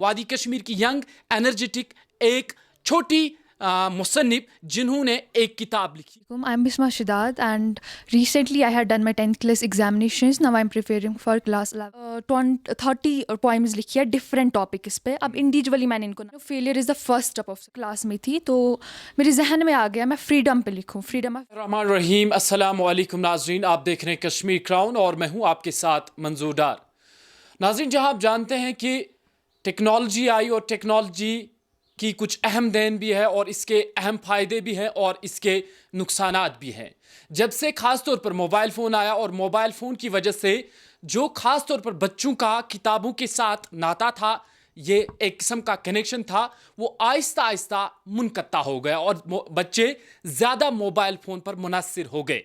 वादी कश्मीर की young energetic एक छोटी मुसन्निफ जिन्होंने एक किताब लिखी. I'm Bisma Shidad, and recently I had done my 10th class examinations. Now I'm preparing for class 11. 30 poems लिखी है different topic इस पे. अब individually मैंने इनको failure is the first step of class में थी, तो मेरे जहन में आ गया मैं freedom पे लिखूं. freedom रहमान रहीम. अस्सलाम वालेकुम नाजरीन, आप देख रहे हैं कश्मीर क्राउन और मैं हूं आपके साथ मंजूर डार. नाजरीन, जहां आप जानते हैं कि टेक्नोलॉजी आई और टेक्नोलॉजी की कुछ अहम देन भी है और इसके अहम फ़ायदे भी हैं और इसके नुकसानात भी हैं. जब से ख़ास तौर पर मोबाइल फ़ोन आया और मोबाइल फ़ोन की वजह से जो ख़ास तौर पर बच्चों का किताबों के साथ नाता था, ये एक किस्म का कनेक्शन था, वो आहिस्ता आहिस्ता मुनक़ता हो गया और बच्चे ज़्यादा मोबाइल फ़ोन पर मुनहसर हो गए.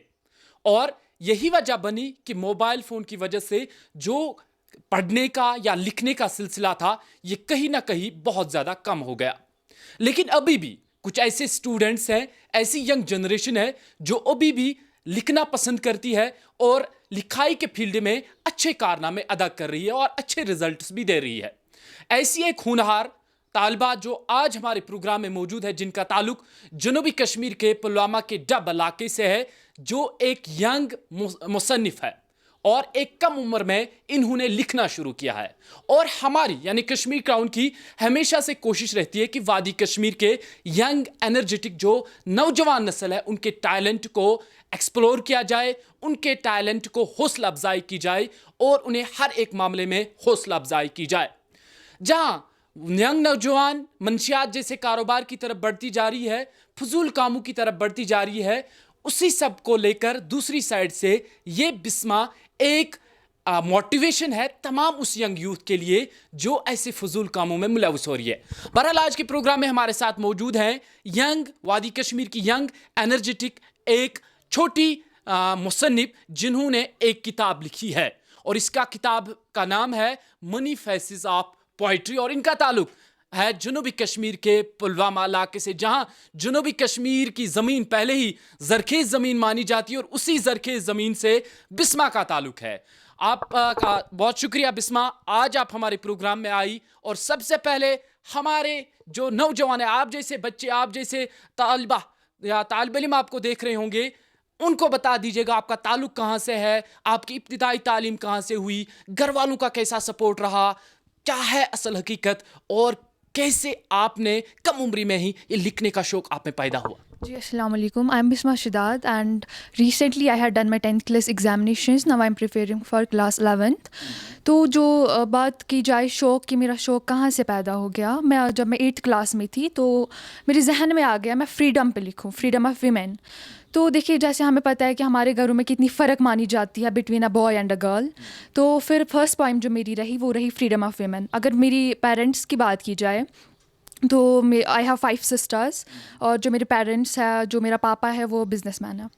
और यही वजह बनी कि मोबाइल फ़ोन की वजह से जो पढ़ने का या लिखने का सिलसिला था, ये कहीं ना कहीं बहुत ज़्यादा कम हो गया. लेकिन अभी भी कुछ ऐसे स्टूडेंट्स हैं, ऐसी यंग जनरेशन है जो अभी भी लिखना पसंद करती है और लिखाई के फील्ड में अच्छे कारनामे अदा कर रही है और अच्छे रिजल्ट्स भी दे रही है. ऐसी एक होनहार तालिबा जो आज हमारे प्रोग्राम में मौजूद है, जिनका ताल्लुक जनूबी कश्मीर के पुलवामा के डब इलाके से है, जो एक यंग मुसन्निफ है और एक कम उम्र में इन्होंने लिखना शुरू किया है. और हमारी यानी कश्मीर क्राउन की हमेशा से कोशिश रहती है कि वादी कश्मीर के यंग एनर्जेटिक जो नौजवान नस्ल है, उनके टैलेंट को एक्सप्लोर किया जाए, उनके टैलेंट को हौसला अफजाई की जाए और उन्हें हर एक मामले में हौसला अफजाई की जाए. जहाँ यंग नौजवान मंशियात जैसे कारोबार की तरफ बढ़ती जा रही है, फजूल कामों की तरफ बढ़ती जा रही है, उसी सब को लेकर दूसरी साइड से ये बिस्मा एक मोटिवेशन है तमाम उस यंग यूथ के लिए जो ऐसे फजूल कामों में मुलविस हो रही है. बहरहाल आज के प्रोग्राम में हमारे साथ मौजूद हैं यंग वादी कश्मीर की यंग एनर्जेटिक एक छोटी मुसन्निफ जिन्होंने एक किताब लिखी है और इसका किताब का नाम है मनी फेसेस ऑफ पोइट्री और इनका ताल्लुक है जनूबी कश्मीर के पुलवामा इलाके से, जहां जनूबी कश्मीर की ज़मीन पहले ही ज़रखेज़ ज़मीन मानी जाती है और उसी ज़रखेज़ ज़मीन से बिस्मा का ताल्लुक है. आपका बहुत शुक्रिया बिस्मा, आज आप हमारे प्रोग्राम में आई. और सबसे पहले हमारे जो नौजवान हैं, आप जैसे बच्चे, आप जैसे तालिबा या तालिब इल्म आपको देख रहे होंगे, उनको बता दीजिएगा आपका ताल्लुक कहाँ से है, आपकी इब्तिदाई तालीम कहाँ से हुई, घर वालों का कैसा सपोर्ट रहा, क्या है असल हकीकत और कैसे आपने कम उम्र में ही ये लिखने का शौक आप में पैदा हुआ. जी अस्सलाम वालेकुम. I'm Bisma Shidad, and recently I had done my 10th class examinations. Now I'm preparing for class 11th. तो जो बात की जाए शौक़ कि मेरा शौक़ कहाँ से पैदा हो गया, जब मैं 8th क्लास में थी तो मेरे जहन में आ गया मैं फ्रीडम पे लिखूं, फ्रीडम ऑफ वीमेन. तो देखिए, जैसे हमें पता है कि हमारे घरों में कितनी फ़र्क मानी जाती है between a boy and a girl, तो फिर फर्स्ट पॉइंट जो मेरी रही वो रही फ्रीडम ऑफ वीमेन. अगर मेरी पेरेंट्स की बात की जाए तो आई हैव 5 सिस्टर्स और जो मेरे पेरेंट्स हैं, जो मेरा पापा है वो बिजनेसमैन है.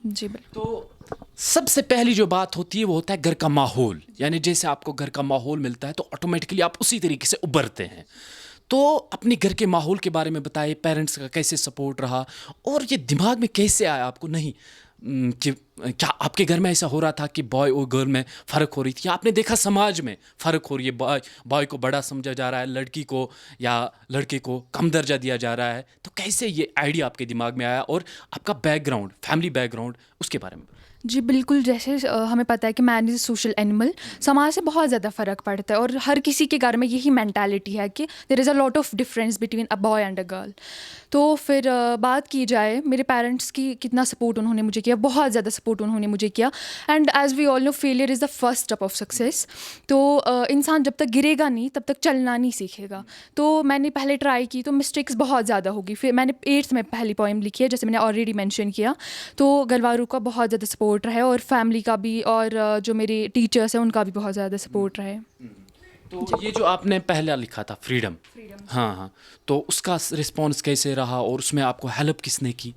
जी बिल्कुल. तो सबसे पहली जो बात होती है वो होता है घर का माहौल. यानी जैसे आपको घर का माहौल मिलता है तो ऑटोमेटिकली आप उसी तरीके से उभरते हैं. तो अपने घर के माहौल के बारे में बताइए, पेरेंट्स का कैसे सपोर्ट रहा और ये दिमाग में कैसे आया आपको नहीं कि क्या आपके घर में ऐसा हो रहा था कि बॉय और गर्ल में फ़र्क हो रही थी, आपने देखा समाज में फ़र्क हो रही है, बॉय को बड़ा समझा जा रहा है, लड़की को या लड़के को कम दर्जा दिया जा रहा है, तो कैसे ये आइडिया आपके दिमाग में आया और आपका बैकग्राउंड, फैमिली बैकग्राउंड, उसके बारे में. जी बिल्कुल. जैसे हमें पता है कि मैन इज़ सोशल एनिमल, समाज से बहुत ज़्यादा फ़र्क पड़ता है और हर किसी के घर में यही मेंटालिटी है कि there is a lot of difference between a boy and a girl. तो फिर बात की जाए मेरे पेरेंट्स की, कितना सपोर्ट उन्होंने मुझे किया, बहुत ज़्यादा सपोर्ट उन्होंने मुझे किया. And as we all know failure is the first step of success. तो इंसान जब तक गिरेगा नहीं तब तक चलना नहीं सीखेगा. तो मैंने पहले ट्राई की तो मिस्टेक्स बहुत ज़्यादा होगी. फिर मैंने 8th में पहली पोएम लिखी है, जैसे मैंने ऑलरेडी मेंशन किया. तो घर वालों का बहुत ज़्यादा सपोर्ट रहा है और फैमिली का भी, और जो मेरे टीचर्स हैं उनका भी बहुत ज़्यादा सपोर्ट रहा है. तो ये जो आपने पहला लिखा था फ्रीडम, हाँ, तो उसका रिस्पॉन्स कैसे रहा और उसमें आपको हेल्प किसने की?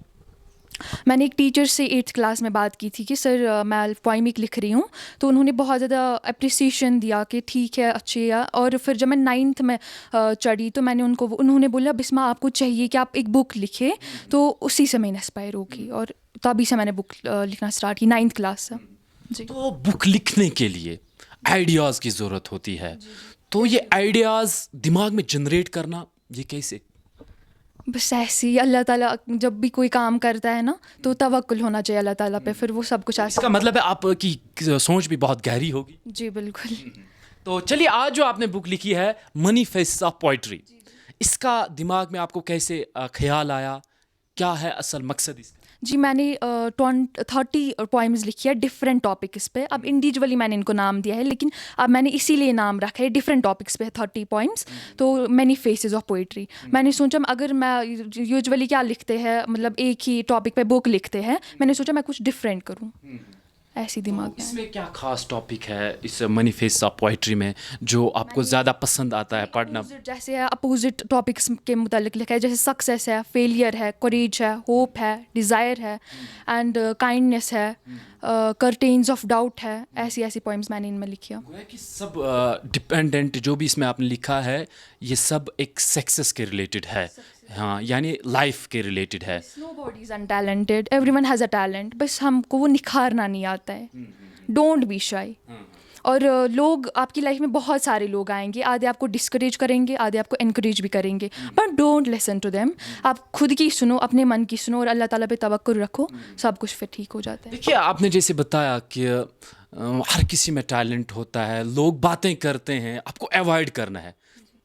मैंने एक टीचर से 8th क्लास में बात की थी कि सर मैं पोइमिक लिख रही हूँ, तो उन्होंने बहुत ज़्यादा अप्रिसिएशन दिया कि ठीक है, अच्छी है. और फिर जब मैं 9th में चढ़ी तो उन्होंने बोला बिस्मा आपको चाहिए कि आप एक बुक लिखें, तो उसी से मैं इंस्पायर होगी और तभी से मैंने बुक लिखना स्टार्ट की 9th क्लास से. जी. तो बुक लिखने के लिए आइडियाज़ की ज़रूरत होती है, تو یہ آئیڈیاز دماغ میں جنریٹ کرنا یہ کیسے؟ بس ایسے ہی اللہ تعالیٰ جب بھی کوئی کام کرتا ہے نا تو توکل ہونا چاہیے اللہ تعالیٰ پہ, پھر وہ سب کچھ اس کا مطلب ہے آپ کی سوچ بھی بہت گہری ہوگی. جی بالکل. تو چلیے آج جو آپ نے بک لکھی ہے مینیفیسٹس آف پوئٹری, اس کا دماغ میں آپ کو کیسے خیال آیا, کیا ہے اصل مقصد اس کا؟ جی میں نے 30 پوائمز لکھی ہے ڈفرینٹ ٹاپکس پہ. اب انڈیویجولی میں نے ان کو نام دیا ہے, لیکن اب میں نے اسی لیے نام رکھا ہے ڈفرینٹ ٹاپکس پہ 30 پوائمس. تو مینی فیسز آف پوئٹری. میں نے سوچا اگر میں یوزولی کیا لکھتے ہیں, مطلب ایک ہی ٹاپک پہ بک لکھتے ہیں, میں نے سوچا میں کچھ ڈفرینٹ کروں, ایسی دماغ میں. اس میں کیا خاص ٹاپک ہے اس مینیفیسٹس آف پوئٹری میں جو آپ کو زیادہ پسند آتا ہے پڑھنا؟ جیسے اپوزٹ ٹاپکس کے متعلق لکھا ہے, جیسے سکسیس ہے, فیلئر ہے, کوریج ہے, ہوپ ہے, ڈیزائر ہے, اینڈ کائنڈنیس ہے, کرٹینز آف ڈاؤٹ ہے. ایسی ایسی پوئمس میں نے ان میں لکھی ہے. کہ سب ڈپینڈنٹ جو بھی اس میں آپ نے لکھا ہے یہ سب ایک سکسیس کے ریلیٹڈ ہے, ہاں یعنی لائف کے ریلیٹڈ ہے. Nobody is untalented, everyone has a talent, بس ہم کو وہ نکھارنا نہیں آتا ہے. Don't be shy. اور لوگ آپ کی لائف میں بہت سارے لوگ آئیں گے, آدھے آپ کو ڈسکریج کریں گے, آدھے آپ کو انکریج بھی کریں گے, but don't listen to them. آپ خود کی سنو, اپنے من کی سنو, اور اللہ تعالیٰ پہ توکل رکھو, سب کچھ پھر ٹھیک ہو جاتا ہے. دیکھیے آپ نے جیسے بتایا کہ ہر کسی میں ٹیلنٹ ہوتا ہے, لوگ باتیں کرتے ہیں, آپ کو اوائڈ کرنا ہے.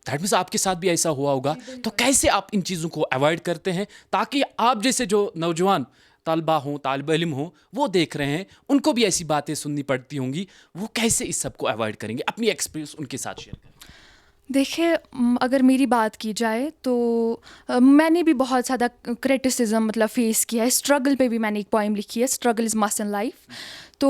دیٹ مینس آپ کے ساتھ بھی ایسا ہوا ہوگا. تو کیسے آپ ان چیزوں کو اوائڈ کرتے ہیں تاکہ آپ جیسے جو نوجوان طلبہ ہوں, طالب علم ہوں, وہ دیکھ رہے ہیں, ان کو بھی ایسی باتیں سننی پڑتی ہوں گی, وہ کیسے اس سب کو اوائڈ کریں گے؟ اپنی ایکسپیرینس ان کے ساتھ شیئر کریں. دیکھیے اگر میری بات کی جائے تو میں نے بھی بہت زیادہ کریٹیسزم مطلب فیس کیا ہے. اسٹرگل پہ بھی میں نے ایک پوائم لکھی ہے, struggle is must in life. تو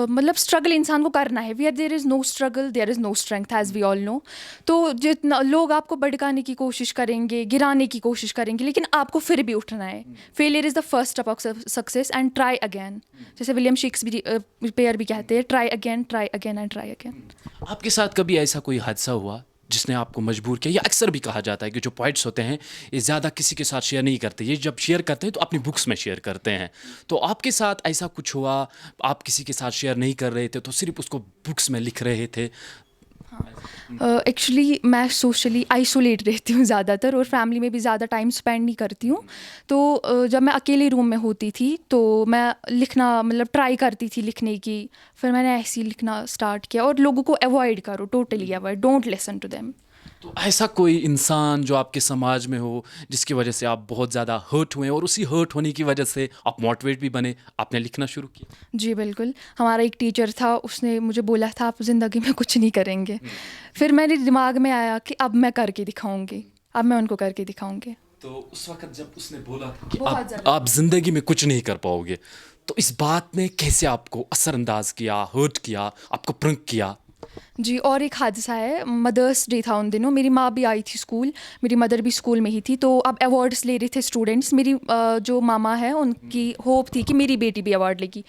مطلب اسٹرگل انسان کو کرنا ہے. Where there is no struggle there is no strength, as we all know. تو جتنا لوگ آپ کو بھڑکانے کی کوشش کریں گے, گرانے کی کوشش کریں گے, لیکن آپ کو پھر بھی اٹھنا ہے. Failure is the first step of success, and try again. جیسے ولیم شیکسپیئر بھی کہتے ہیں, try again, try again and try again. آپ کے ساتھ کبھی ایسا کوئی حادثہ ہوا جس نے آپ کو مجبور کیا؟ یا اکثر بھی کہا جاتا ہے کہ جو پوائٹس ہوتے ہیں یہ زیادہ کسی کے ساتھ شیئر نہیں کرتے, یہ جب شیئر کرتے ہیں تو اپنی بکس میں شیئر کرتے ہیں. تو آپ کے ساتھ ایسا کچھ ہوا, آپ کسی کے ساتھ شیئر نہیں کر رہے تھے تو صرف اس کو بکس میں لکھ رہے تھے؟ ایکچولی میں سوشلی آئسولیٹ رہتی ہوں زیادہ تر, اور فیملی میں بھی زیادہ ٹائم اسپینڈ نہیں کرتی ہوں. تو جب میں اکیلے روم میں ہوتی تھی تو میں لکھنا مطلب ٹرائی کرتی تھی لکھنے کی. پھر میں نے ایسے ہی لکھنا اسٹارٹ کیا. اور لوگوں کو اوائڈ کرو, totally avoid, don't listen to them. تو ایسا کوئی انسان جو آپ کے سماج میں ہو جس کی وجہ سے آپ بہت زیادہ ہرٹ ہوئے, اور اسی ہرٹ ہونے کی وجہ سے آپ موٹیویٹ بھی بنے, آپ نے لکھنا شروع کیا؟ جی بالکل. ہمارا ایک ٹیچر تھا, اس نے مجھے بولا تھا آپ زندگی میں کچھ نہیں کریں گے. پھر میرے دماغ میں آیا کہ اب میں کر کے دکھاؤں گی, اب میں ان کو کر کے دکھاؤں گی. تو اس وقت جب اس نے بولا تھا کہ آپ زندگی میں کچھ نہیں کر پاؤ گے, تو اس بات نے کیسے آپ کو اثر انداز کیا, ہرٹ کیا, آپ کو پرنک کیا؟ جی اور ایک حادثہ ہے, مدرس ڈے تھا ان دنوں. میری ماں بھی آئی تھی اسکول, میری مدر بھی اسکول میں ہی تھی. تو اب ایوارڈس لے رہے تھے اسٹوڈنٹس. میری جو ماما ہے ان کی ہوپ تھی کہ میری بیٹی بھی ایوارڈ لے گی,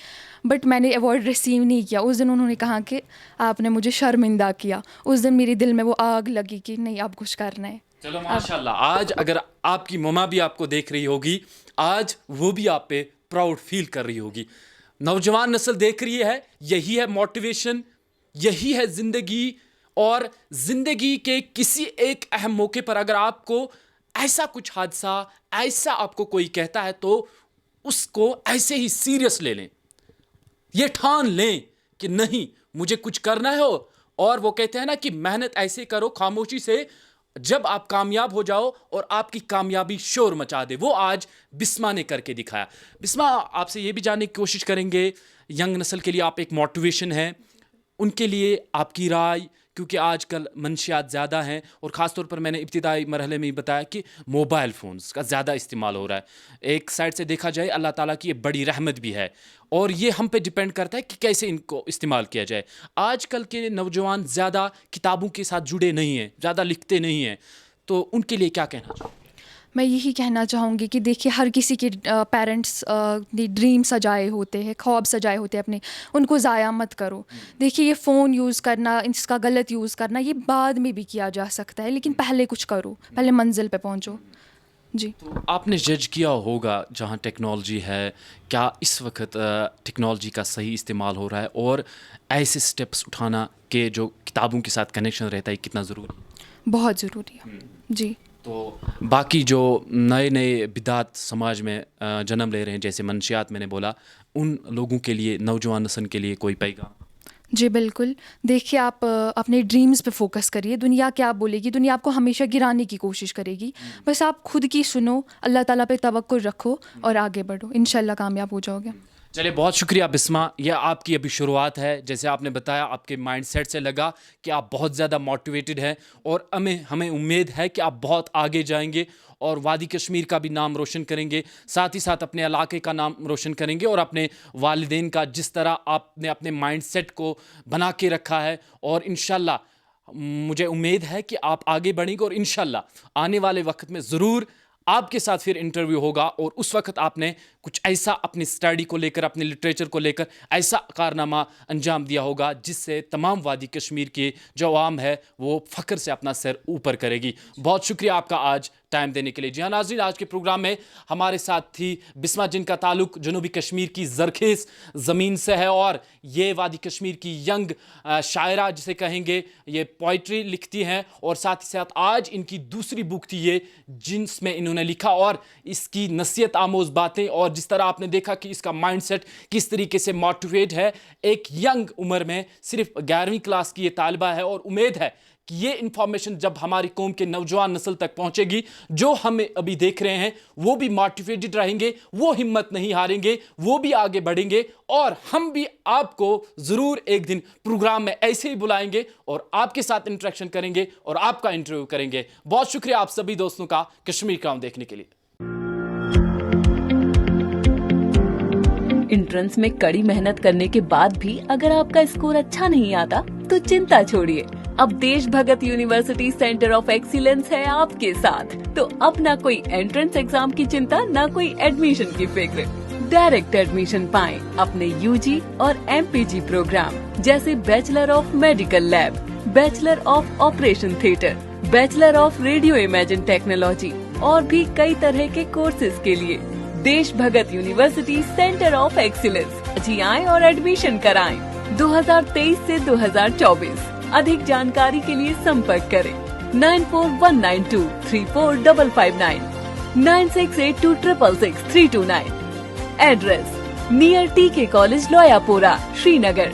بٹ میں نے ایوارڈ ریسیو نہیں کیا. اس دن انہوں نے کہا کہ آپ نے مجھے شرمندہ کیا. اس دن میرے دل میں وہ آگ لگی کہ نہیں اب کچھ کرنا ہے. چلو ماشاء اللہ, آج اگر آپ کی مما بھی آپ کو دیکھ رہی ہوگی, آج وہ بھی آپ پہ پراؤڈ فیل کر رہی ہوگی. نوجوان نسل دیکھ رہی ہے, یہی ہے موٹیویشن, یہی ہے زندگی. اور زندگی کے کسی ایک اہم موقع پر اگر آپ کو ایسا کچھ حادثہ, ایسا آپ کو کوئی کہتا ہے تو اس کو ایسے ہی سیریس لے لیں, یہ ٹھان لیں کہ نہیں مجھے کچھ کرنا ہے. اور وہ کہتے ہیں نا کہ محنت ایسے کرو خاموشی سے, جب آپ کامیاب ہو جاؤ اور آپ کی کامیابی شور مچا دے. وہ آج بسما نے کر کے دکھایا. بسما, آپ سے یہ بھی جاننے کی کوشش کریں گے, ینگ نسل کے لیے آپ ایک موٹیویشن ہیں, ان کے لیے آپ کی رائے, کیونکہ آج کل منشیات زیادہ ہیں, اور خاص طور پر میں نے ابتدائی مرحلے میں بتایا کہ موبائل فونز کا زیادہ استعمال ہو رہا ہے. ایک سائڈ سے دیکھا جائے اللہ تعالیٰ کی یہ بڑی رحمت بھی ہے, اور یہ ہم پہ ڈپینڈ کرتا ہے کہ کیسے ان کو استعمال کیا جائے. آج کل کے نوجوان زیادہ کتابوں کے ساتھ جڑے نہیں ہیں, زیادہ لکھتے نہیں ہیں, تو ان کے لیے کیا کہنا چاہیے؟ میں یہی کہنا چاہوں گی کہ دیکھیے ہر کسی کے پیرنٹس نے ڈریم سجائے ہوتے ہیں, خواب سجائے ہوتے ہیں اپنے, ان کو ضائع مت کرو. دیکھیے یہ فون یوز کرنا, اس کا غلط یوز کرنا, یہ بعد میں بھی کیا جا سکتا ہے, لیکن پہلے کچھ کرو, پہلے منزل پہ پہنچو. जी। तो आपने जज किया होगा जहाँ टेक्नोलॉजी है, क्या इस वक्त टेक्नोलॉजी का सही इस्तेमाल हो रहा है, और ऐसे स्टेप्स उठाना कि जो किताबों के साथ कनेक्शन रहता है कितना ज़रूरी है? बहुत ज़रूरी है जी। तो बाकी जो नए नए बिदात समाज में जन्म ले रहे हैं, जैसे मंशियात मैंने बोला, उन लोगों के लिए, नौजवान नस्ल के लिए कोई पैगाम? जी बिल्कुल। देखिए, आप अपने ड्रीम्स पे फोकस करिए। दुनिया क्या बोलेगी, दुनिया आपको हमेशा गिराने की कोशिश करेगी, बस आप खुद की सुनो, अल्लाह ताला पे तवक्कुल रखो और आगे बढ़ो, इंशाल्लाह कामयाब हो जाओगे। चलिए, बहुत शुक्रिया बिस्मा। यह आपकी अभी शुरुआत है। जैसे आपने बताया, आपके माइंडसेट से लगा कि आप बहुत ज़्यादा मोटिवेटेड हैं, और हमें उम्मीद है कि आप बहुत आगे जाएंगे और वादी कश्मीर का भी नाम रोशन करेंगे, साथ ही साथ अपने इलाके का नाम रोशन करेंगे, और अपने वालिदैन का, जिस तरह आपने अपने माइंडसेट को बना के रखा है। और इंशाल्लाह मुझे उम्मीद है कि आप आगे बढ़ेंगे, और इंशाल्लाह आने वाले वक्त में ज़रूर आपके साथ फिर इंटरव्यू होगा, और उस वक्त आपने कुछ ऐसा अपनी स्टडी को लेकर, अपने लिटरेचर को लेकर ऐसा कारनामा अंजाम दिया होगा जिससे तमाम वादी कश्मीर की जो आवाम है वो फ़ख्र से अपना सर ऊपर करेगी। बहुत शुक्रिया आपका आज टाइम देने के लिए। जी हाँ नाज़रीन, आज के प्रोग्राम में हमारे साथ थी बिस्मा, जिनका ताल्लुक जनूबी कश्मीर की ज़रखेज़ ज़मीन से है, और ये वादी कश्मीर की यंग शायरा जिसे कहेंगे, ये पोइट्री लिखती हैं, और साथ ही साथ आज इनकी दूसरी बुक थी ये, जिसमें इन्होंने लिखा और इसकी नसीहत आमोज़ बातें, और जिस तरह आपने देखा कि इसका माइंडसेट किस तरीके से मोटिवेट है। एक यंग उम्र में सिर्फ 11वीं क्लास की ये तालिबा है, और उम्मीद है कि ये इंफॉर्मेशन जब हमारी कौम के नौजवान नस्ल तक पहुंचेगी, जो हमें अभी देख रहे हैं वो भी मोटिवेटेड रहेंगे, वो हिम्मत नहीं हारेंगे, वो भी आगे बढ़ेंगे, और हम भी आपको ज़रूर एक दिन प्रोग्राम में ऐसे ही बुलाएंगे और आपके साथ इंटरेक्शन करेंगे और आपका इंटरव्यू करेंगे। बहुत शुक्रिया आप सभी दोस्तों का कश्मीर क्राउन देखने के लिए। एंट्रेंस में कड़ी मेहनत करने के बाद भी अगर आपका स्कोर अच्छा नहीं आता तो चिंता छोड़िए, अब देश भगत यूनिवर्सिटी सेंटर ऑफ एक्सीलेंस है आपके साथ। तो अब ना कोई एंट्रेंस एग्जाम की चिंता, ना कोई एडमिशन की फिक्र। डायरेक्ट एडमिशन पाएं अपने यूजी और एमपीजी प्रोग्राम जैसे bachelor of medical lab, bachelor of operation theatre, bachelor of radio imagine technology, और भी कई तरह के कोर्सेज के लिए देश भगत यूनिवर्सिटी सेंटर ऑफ एक्सीलेंस जी आएं और एडमिशन कराएं 2023 से 2024। अधिक जानकारी के लिए संपर्क करें 9419234559, 9682666329। एड्रेस नियर टीके कॉलेज लोयापोरा, श्रीनगर।